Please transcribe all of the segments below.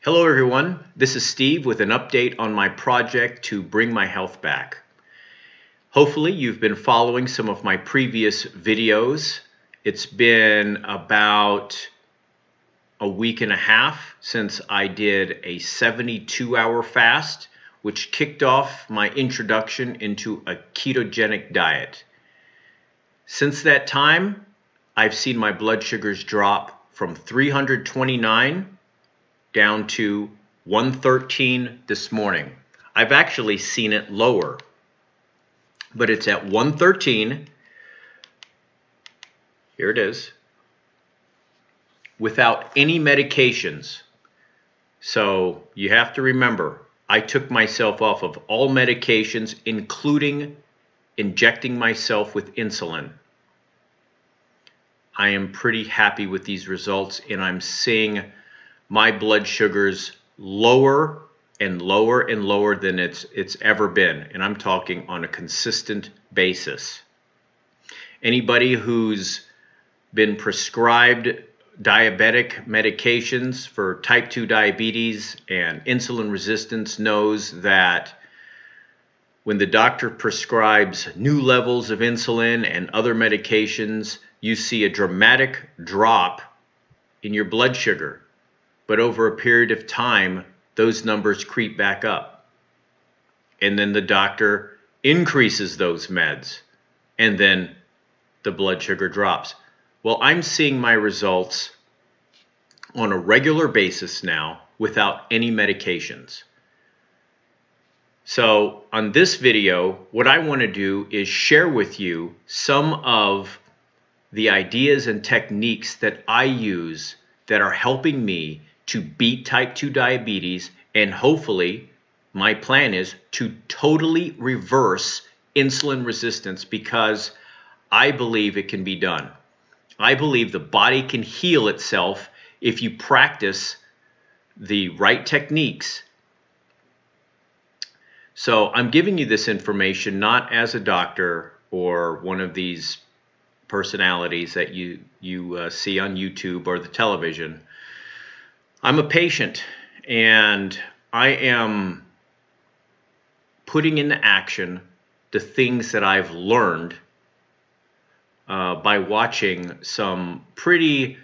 Hello everyone, this is Steve with an update on my project to bring my health back. Hopefully you've been following some of my previous videos. It's been about a week and a half since I did a 72-hour fast, which kicked off my introduction into a ketogenic diet. Since that time, I've seen my blood sugars drop from 329 down to 113 this morning. I've actually seen it lower, but it's at 113. Here it is, without any medications. So you have to remember, I took myself off of all medications, including injecting myself with insulin. I am pretty happy with these results, and I'm seeing my blood sugars lower and lower and lower than it's ever been, and I'm talking on a consistent basis. Anybody who's been prescribed diabetic medications for type 2 diabetes and insulin resistance knows that when the doctor prescribes new levels of insulin and other medications, you see a dramatic drop in your blood sugar. But over a period of time, those numbers creep back up. And then the doctor increases those meds, and then the blood sugar drops. Well, I'm seeing my results on a regular basis now without any medications. So on this video, what I want to do is share with you some of the ideas and techniques that I use that are helping me to beat type 2 diabetes, and hopefully my plan is to totally reverse insulin resistance, because I believe it can be done. I believe the body can heal itself if you practice the right techniques. So I'm giving you this information not as a doctor or one of these personalities that you see on YouTube or the television. I'm a patient, and I am putting into action the things that I've learned by watching some pretty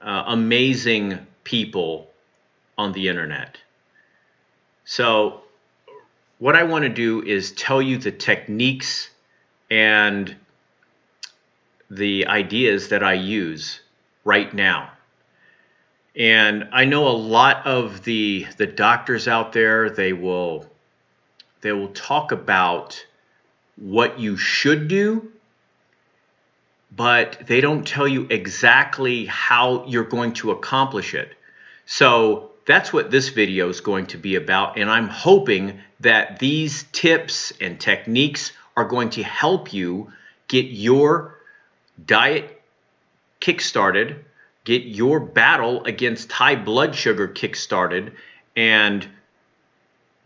amazing people on the internet. So what I want to do is tell you the techniques and the ideas that I use right now. And I know a lot of the doctors out there, they will talk about what you should do, but they don't tell you exactly how you're going to accomplish it. So that's what this video is going to be about, and I'm hoping that these tips and techniques are going to help you get your diet kick-started, get your battle against high blood sugar kick-started, and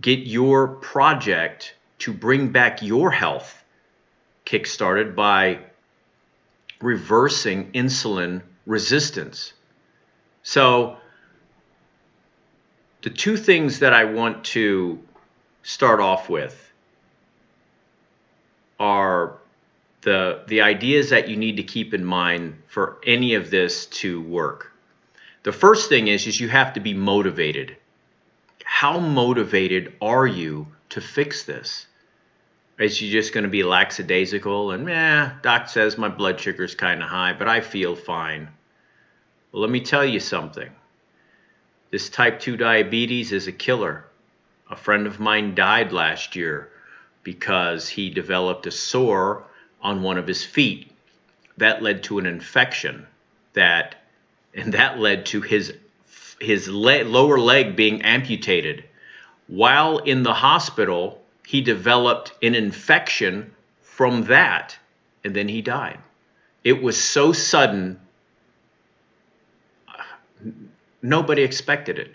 get your project to bring back your health kick-started by reversing insulin resistance. So the two things that I want to start off with are the ideas that you need to keep in mind for any of this to work. The first thing is you have to be motivated. How motivated are you to fix this? Is you just going to be lackadaisical and, doc says my blood sugar is kind of high, but I feel fine? Well, let me tell you something. This type 2 diabetes is a killer. A friend of mine died last year because he developed a sore on one of his feet. That led to an infection, and that led to his lower leg being amputated. While in the hospital, he developed an infection from that, and then he died. It was so sudden, nobody expected it.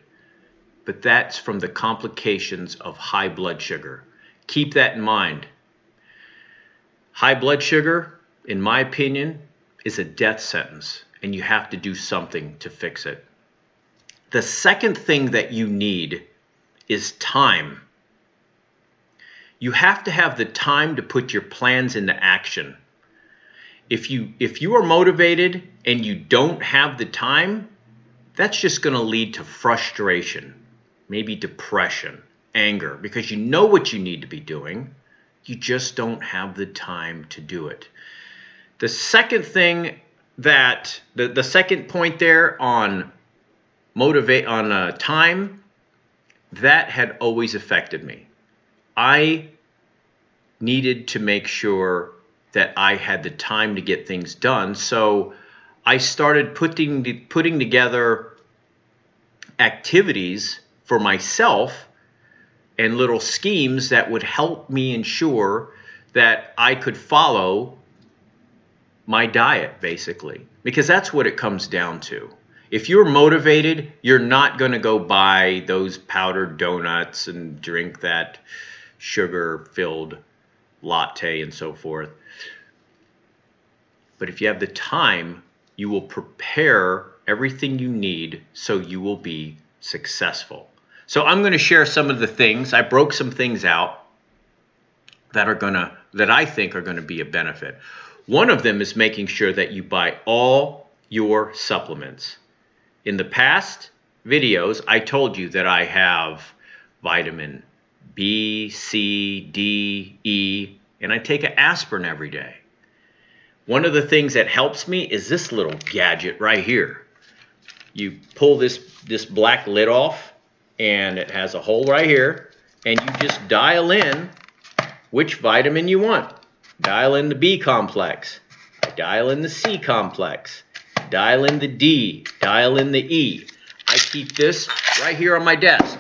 But that's from the complications of high blood sugar. Keep that in mind. High blood sugar, in my opinion, is a death sentence, and you have to do something to fix it. The second thing that you need is time. You have to have the time to put your plans into action. If you are motivated and you don't have the time, that's just going to lead to frustration, maybe depression, anger, because you know what you need to be doing. You just don't have the time to do it. The second thing that, the second point there on time, that had always affected me. I needed to make sure that I had the time to get things done. So I started putting together activities for myself and little schemes that would help me ensure that I could follow my diet, basically, because that's what it comes down to. If you're motivated, you're not going to go buy those powdered donuts and drink that sugar-filled latte and so forth. But if you have the time, you will prepare everything you need so you will be successful. So I'm going to share some of the things. I broke some things out that I think are going to be a benefit. One of them is making sure that you buy all your supplements. In the past videos, I told you that I have vitamin B, C, D, E, and I take an aspirin every day. One of the things that helps me is this little gadget right here. You pull this black lid off, and it has a hole right here, and you just dial in which vitamin you want. Dial in the B complex, dial in the C complex, dial in the D, dial in the E. I keep this right here on my desk.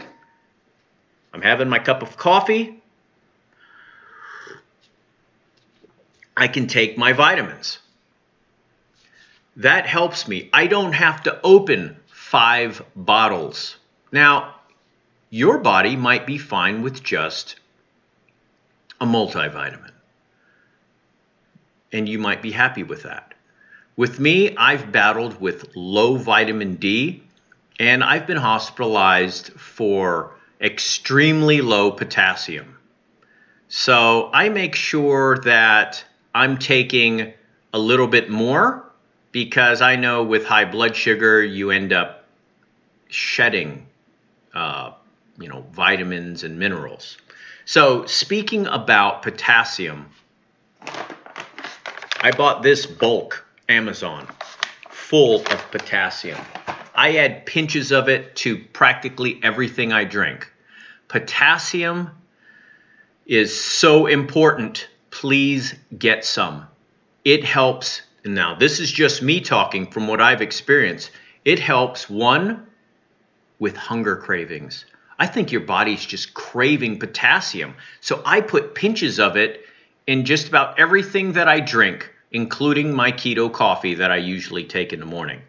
I'm having my cup of coffee. I can take my vitamins. That helps me. I don't have to open 5 bottles. Now, your body might be fine with just a multivitamin, and you might be happy with that. With me, I've battled with low vitamin D, and I've been hospitalized for extremely low potassium. So I make sure that I'm taking a little bit more, because I know with high blood sugar, you end up shedding, vitamins and minerals. So speaking about potassium, I bought this bulk Amazon full of potassium. I add pinches of it to practically everything I drink. Potassium is so important. Please get some. It helps. Now, this is just me talking from what I've experienced. It helps, one, with hunger cravings. I think your body's just craving potassium. So I put pinches of it in just about everything that I drink, including my keto coffee that I usually take in the morning.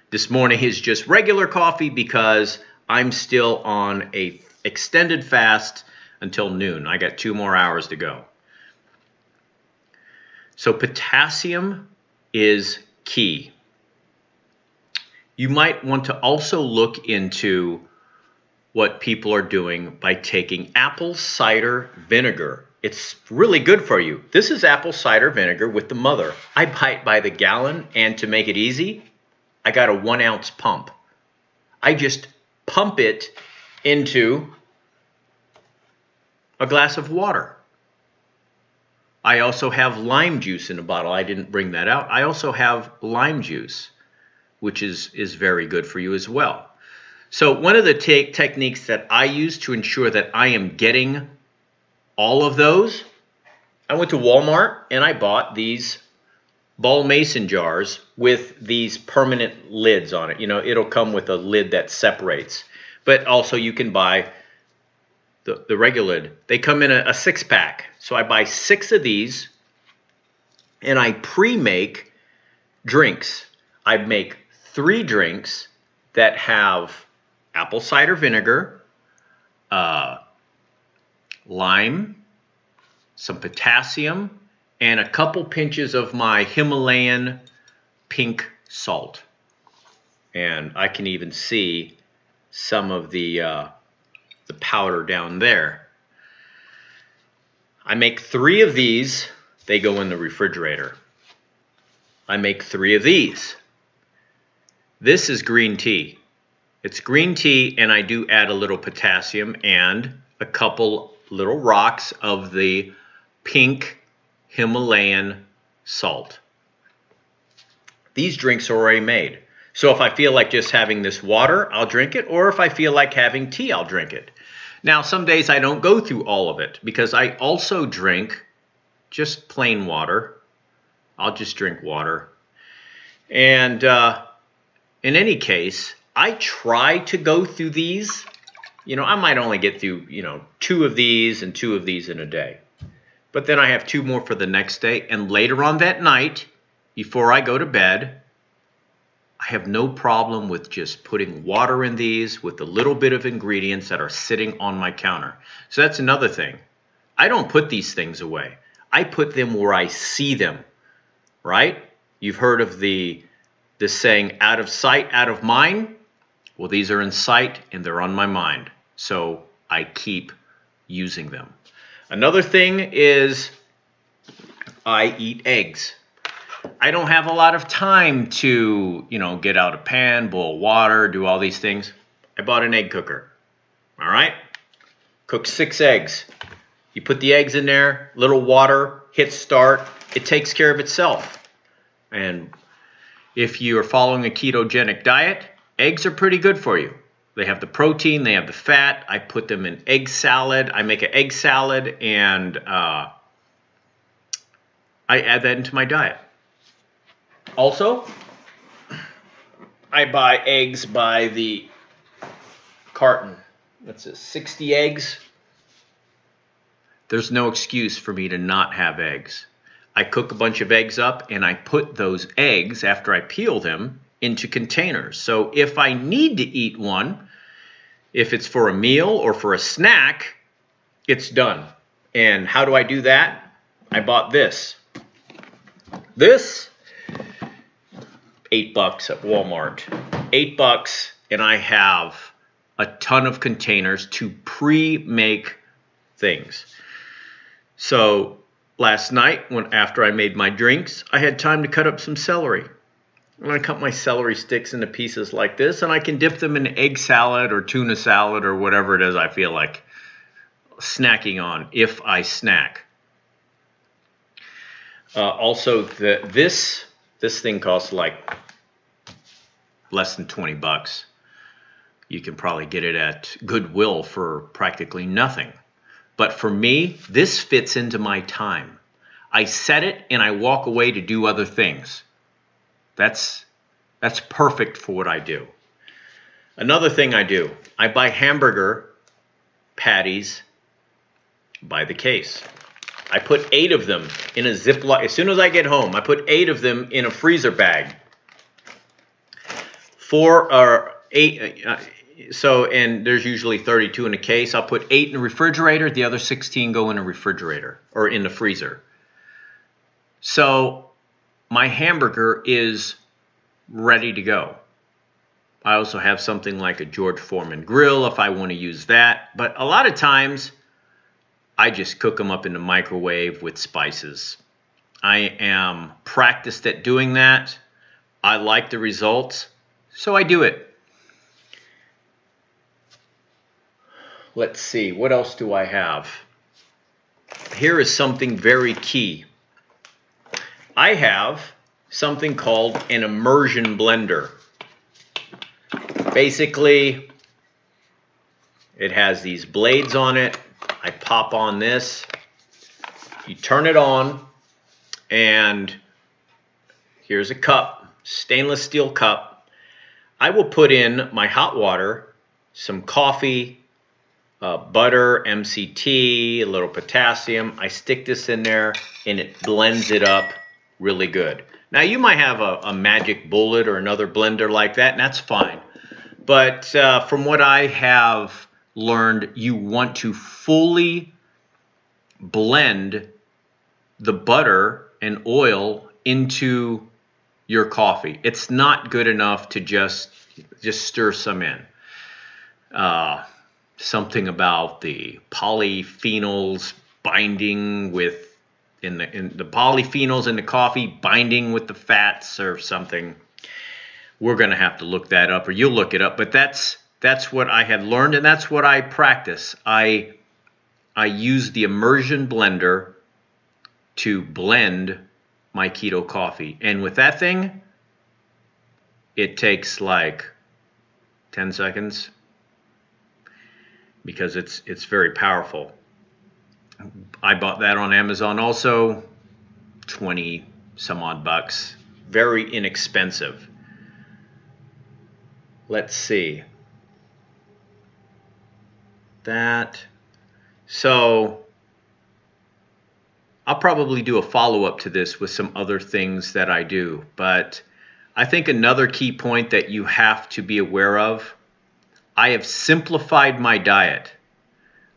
This morning is just regular coffee because I'm still on a extended fast until noon. I got 2 more hours to go. So potassium is key. You might want to also look into what people are doing by taking apple cider vinegar. It's really good for you. This is apple cider vinegar with the mother. I buy it by the gallon, and to make it easy, I got a 1-ounce pump. I just pump it into a glass of water. I also have lime juice in a bottle. I didn't bring that out. I also have lime juice, which is very good for you as well. So one of the techniques that I use to ensure that I am getting all of those, I went to Walmart and I bought these ball mason jars with these permanent lids on it. It'll come with a lid that separates, but also you can buy the regular lid. They come in a 6-pack. So I buy 6 of these, and I pre-make drinks. I make 3 drinks that have apple cider vinegar, lime, some potassium, and a couple pinches of my Himalayan pink salt. And I can even see some of the powder down there. I make 3 of these. They go in the refrigerator. I make 3 of these. This is green tea. It's green tea, and I do add a little potassium and a couple little rocks of the pink Himalayan salt. These drinks are already made. So if I feel like just having this water, I'll drink it. Or if I feel like having tea, I'll drink it. Now, some days I don't go through all of it because I also drink just plain water. I'll just drink water. And in any case, I try to go through these. You know, I might only get through, 2 of these and 2 of these in a day. But then I have 2 more for the next day. And later on that night, before I go to bed, I have no problem with just putting water in these with a little bit of ingredients that are sitting on my counter. So that's another thing. I don't put these things away. I put them where I see them, right? You've heard of this saying, out of sight, out of mind. Well, these are in sight and they're on my mind. So I keep using them. Another thing is I eat eggs. I don't have a lot of time to, get out a pan, boil water, do all these things. I bought an egg cooker. All right? Cook 6 eggs. You put the eggs in there, little water, hit start. It takes care of itself. And if you are following a ketogenic diet, eggs are pretty good for you. They have the protein, they have the fat. I put them in egg salad. I make an egg salad, and I add that into my diet. Also, I buy eggs by the carton. That's 60 eggs. There's no excuse for me to not have eggs. I cook a bunch of eggs up, and I put those eggs, after I peel them, into containers. So if I need to eat one, if it's for a meal or for a snack, it's done. And how do I do that? I bought this. This, $8 at Walmart. $8, and I have a ton of containers to pre-make things. So last night, after I made my drinks, I had time to cut up some celery. I'm going to cut my celery sticks into pieces like this, and I can dip them in egg salad or tuna salad or whatever it is I feel like snacking on, if I snack. Also, this thing costs like less than $20. You can probably get it at Goodwill for practically nothing. But for me, this fits into my time. I set it and I walk away to do other things. That's perfect for what I do. Another thing I do, I buy hamburger patties by the case. I put 8 of them in a Ziploc. As soon as I get home, I put 8 of them in a freezer bag. 4 or 8. And there's usually 32 in a case. I'll put 8 in the refrigerator. The other 16 go in a refrigerator or in the freezer. So my hamburger is ready to go. I also have something like a George Foreman grill if I want to use that. But a lot of times, I just cook them up in the microwave with spices. I am practiced at doing that. I like the results, so I do it. Let's see, what else do I have? Here is something very key. I have something called an immersion blender. Basically, it has these blades on it. I pop on this. You turn it on, and here's a cup, stainless steel cup. I will put in my hot water, some coffee, butter, MCT, a little potassium. I stick this in there, and it blends it up really good. Now, you might have a magic bullet or another blender like that, and that's fine. But from what I have learned, you want to fully blend the butter and oil into your coffee. It's not good enough to just stir some in. something about the polyphenols binding with in the polyphenols in the coffee binding with the fats or something. We're going to have to look that up, or you'll look it up. But that's what I had learned, and that's what I practice. I use the immersion blender to blend my keto coffee, and with that thing, it takes like 10 seconds because it's very powerful. I bought that on Amazon also, 20 some odd bucks. Very inexpensive. Let's see. So I'll probably do a follow-up to this with some other things that I do, but I think another key point that you have to be aware of, I have simplified my diet.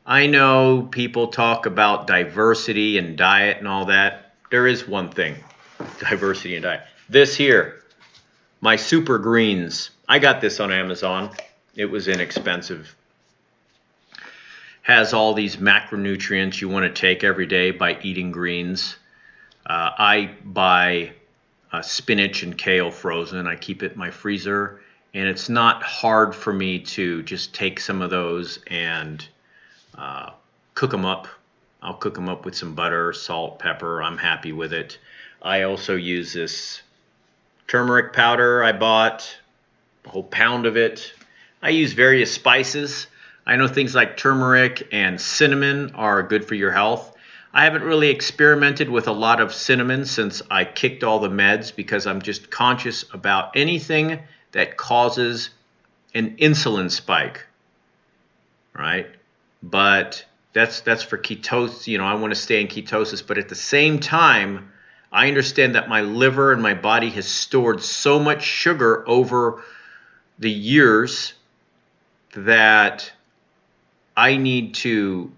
I know people talk about diversity and diet and all that. There is one thing, diversity and diet. This here, my super greens. I got this on Amazon. It was inexpensive. Has all these macronutrients you want to take every day by eating greens. I buy spinach and kale frozen. I keep it in my freezer, and it's not hard for me to just take some of those and cook them up. I'll cook them up with some butter, salt, pepper. I'm happy with it. I also use this turmeric powder I bought, a whole pound of it. I use various spices. I know things like turmeric and cinnamon are good for your health. I haven't really experimented with a lot of cinnamon since I kicked all the meds because I'm just conscious about anything that causes an insulin spike, right? But that's for ketosis. You know, I want to stay in ketosis, but at the same time, I understand that my liver and my body has stored so much sugar over the years that I need to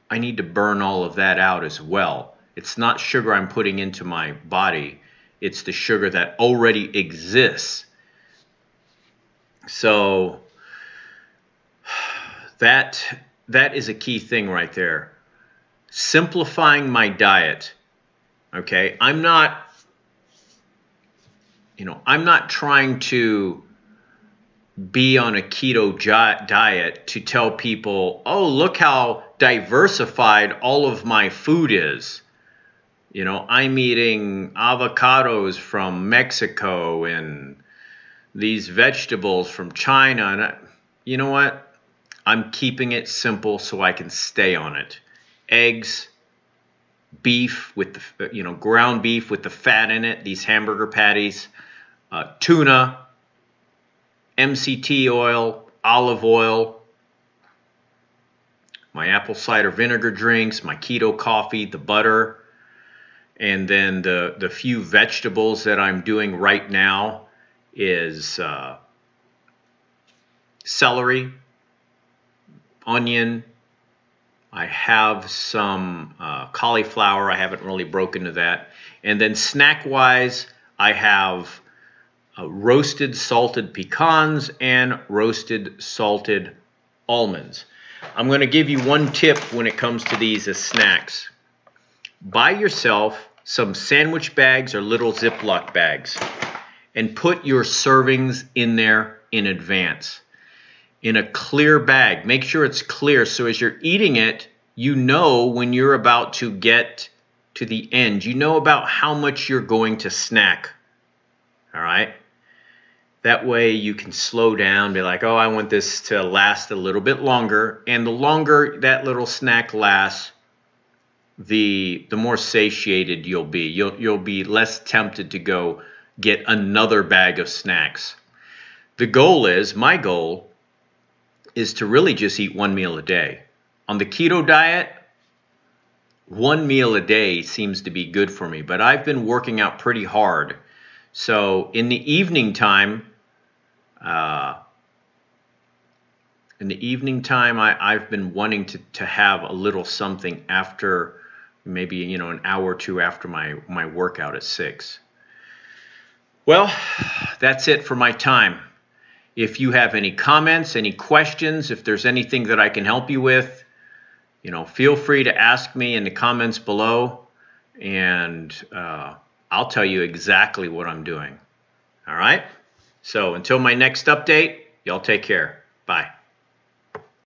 burn all of that out as well. It's not sugar I'm putting into my body. It's the sugar that already exists. So that is a key thing right there. Simplifying my diet. Okay, I'm not trying to be on a keto diet to tell people, oh, look how diversified all of my food is. You know, I'm eating avocados from Mexico and these vegetables from China. And you know what? I'm keeping it simple so I can stay on it. Eggs, beef with the, ground beef with the fat in it, these hamburger patties, tuna, MCT oil, olive oil, my apple cider vinegar drinks, my keto coffee, the butter, and then the few vegetables that I'm doing right now is celery, onion. I have some cauliflower. I haven't really broken to that. And then snack-wise, I have roasted salted pecans and roasted salted almonds. I'm going to give you one tip when it comes to these as snacks. Buy yourself some sandwich bags or little Ziploc bags and put your servings in there in advance. In a clear bag. Make sure it's clear so as you're eating it, you know when you're about to get to the end. You know about how much you're going to snack. All right? That way you can slow down, be like, oh, I want this to last a little bit longer. And the longer that little snack lasts, the more satiated you'll be. You'll be less tempted to go get another bag of snacks. My goal is to really just eat one meal a day. On the keto diet, one meal a day seems to be good for me, but I've been working out pretty hard. So in the evening time, I've been wanting to have a little something after maybe, an hour or two after my workout at 6. Well, that's it for my time. If you have any comments, any questions, if there's anything that I can help you with, feel free to ask me in the comments below, and I'll tell you exactly what I'm doing. All right? So until my next update, y'all take care.